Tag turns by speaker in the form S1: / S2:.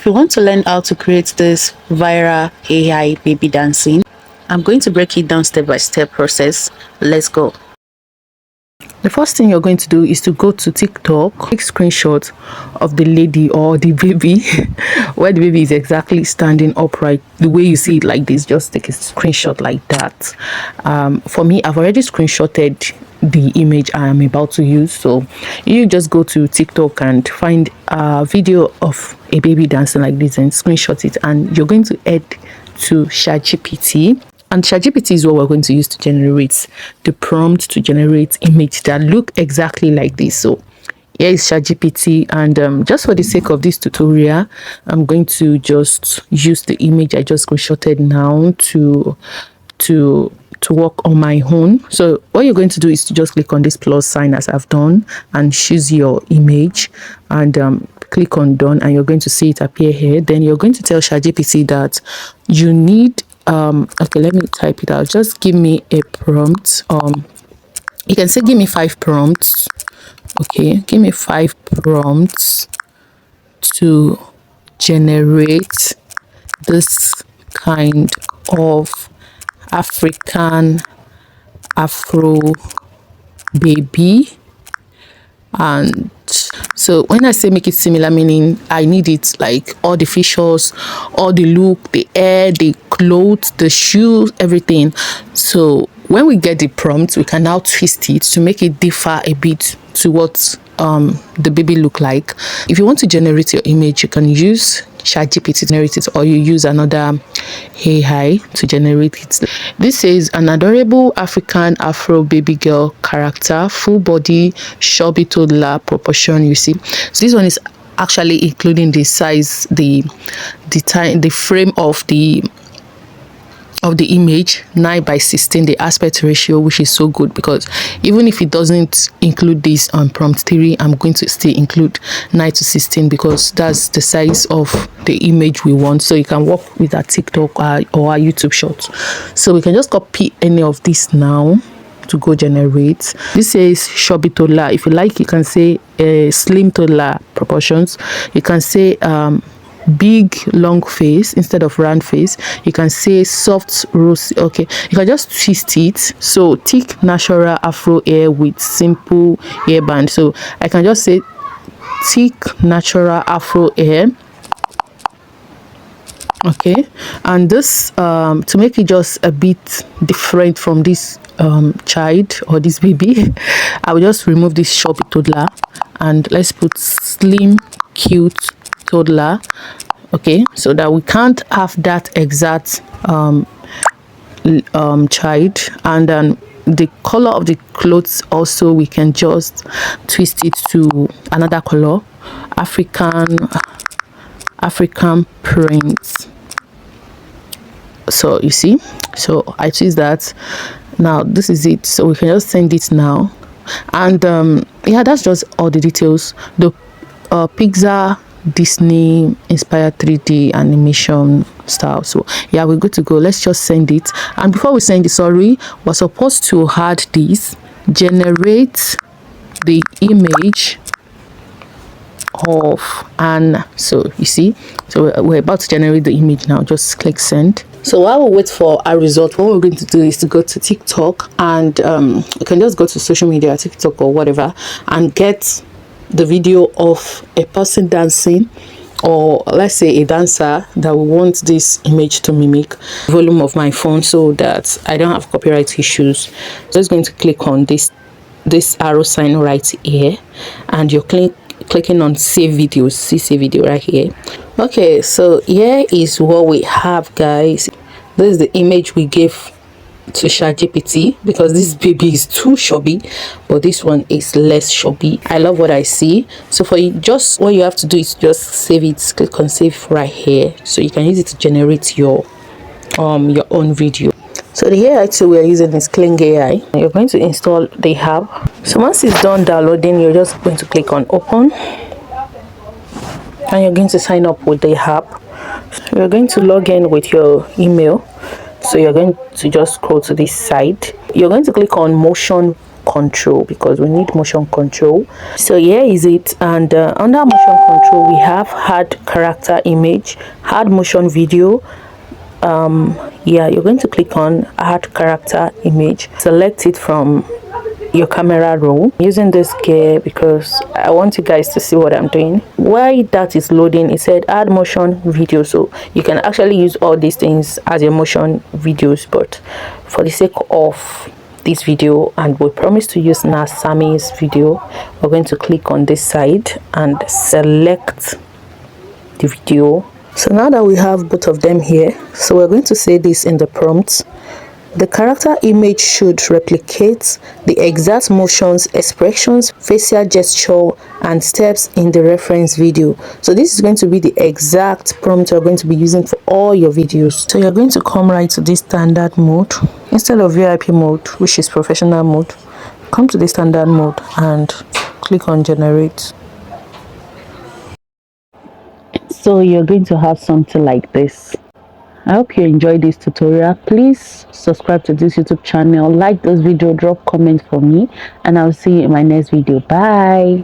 S1: If you want to learn how to create this viral AI baby dancing, I'm going to break it down step by step process. Let's go. The first thing you're going to do is to go to TikTok, take screenshot of the lady or the baby where the baby is exactly standing upright the way you see it like this. Just take a screenshot like that. For me, I've already screenshotted the image I am about to use, so you just go to TikTok and find a video of a baby dancing like this and screenshot it, and you're going to add to ChatGPT. And ChatGPT is what we're going to use to generate the prompt to generate image that look exactly like this. So here is ChatGPT, and just for the sake of this tutorial, I'm going to just use the image I just screenshotted now to work on my own. So what you're going to do is to just click on this plus sign as I've done and choose your image, and click on done, and you're going to see it appear here. Then you're going to tell ChatGPT that you need okay, let me type it out. Just give me a prompt. You can say give me 5 prompts. Okay, give me 5 prompts to generate this kind of African Afro baby. And so when I say make it similar, meaning I need it like all the features, all the look, the hair, the clothes, the shoes, everything. So when we get the prompt, we can now twist it to make it differ a bit to what the baby look like. If you want to generate your image, you can use ChatGPT to generate it, or you use another AI to generate it. This is an adorable African Afro baby girl character, full body, chubby toddler proportion. You see, so this one is actually including the size, the frame of the image, 9:16, the aspect ratio, which is so good, because even if it doesn't include this on prompt 3, I'm going to still include 9:16 because that's the size of the image we want. So you can work with a TikTok or a YouTube short. So we can just copy any of this now to go generate. This says chubby toddler. If you like, you can say slim toddler proportions. You can say big long face instead of round face. You can say soft rosy. Okay, you can just twist it. So thick natural afro hair with simple hairband. So I can just say thick natural afro hair. Okay, and this to make it just a bit different from this child or this baby, I will just remove this chubby toddler and let's put slim cute toddler. Okay, so that we can't have that exact child. And then the color of the clothes also, we can just twist it to another color, African print. So you see, so I choose that. Now this is it, so we can just send it now. And yeah, that's just all the details. The Pixar Disney inspired 3D animation style. So yeah, we're good to go. Let's just send it. And before we send it, sorry, we're supposed to add this, generate the image of, and so you see, so we're about to generate the image now. Just click send. So while we wait for our result, what we're going to do is to go to TikTok, and you can just go to social media, TikTok or whatever, and get the video of a person dancing, or let's say a dancer that we want this image to mimic. Volume of my phone so that I don't have copyright issues. So just going to click on this arrow sign right here, and you're clicking on save videos. See save video right here. Okay, so here is what we have, guys. This is the image we gave to ChatGPT, because this baby is too chubby, but this one is less chubby. I love what I see. So for you, just what you have to do is just save it. Click on save right here, so you can use it to generate your own video. So the AI tool we are using is Kling AI. You're going to install the app. So once it's done downloading, you're just going to click on open, and you're going to sign up with the app. So you're going to log in with your email. So you're going to just scroll to this side. You're going to click on motion control because we need motion control. So here is it, and under motion control we have add character image, add motion video. Yeah, you're going to click on add character image, select it from your camera roll. I'm using this gear because I want you guys to see what I'm doing. While that is loading, it said add motion video, so you can actually use all these things as your motion videos, but for the sake of this video, and we promise to use Nasami's video, we're going to click on this side and select the video. So now that we have both of them here, so we're going to say this in the prompt: the character image should replicate the exact motions, expressions, facial gesture, and steps in the reference video. So this is going to be the exact prompt you're going to be using for all your videos. So you're going to come right to this standard mode. Instead of VIP mode, which is professional mode, come to the standard mode and click on generate. So you're going to have something like this. I hope you enjoyed this tutorial. Please subscribe to this YouTube channel, like this video, drop comments for me, and I'll see you in my next video. Bye.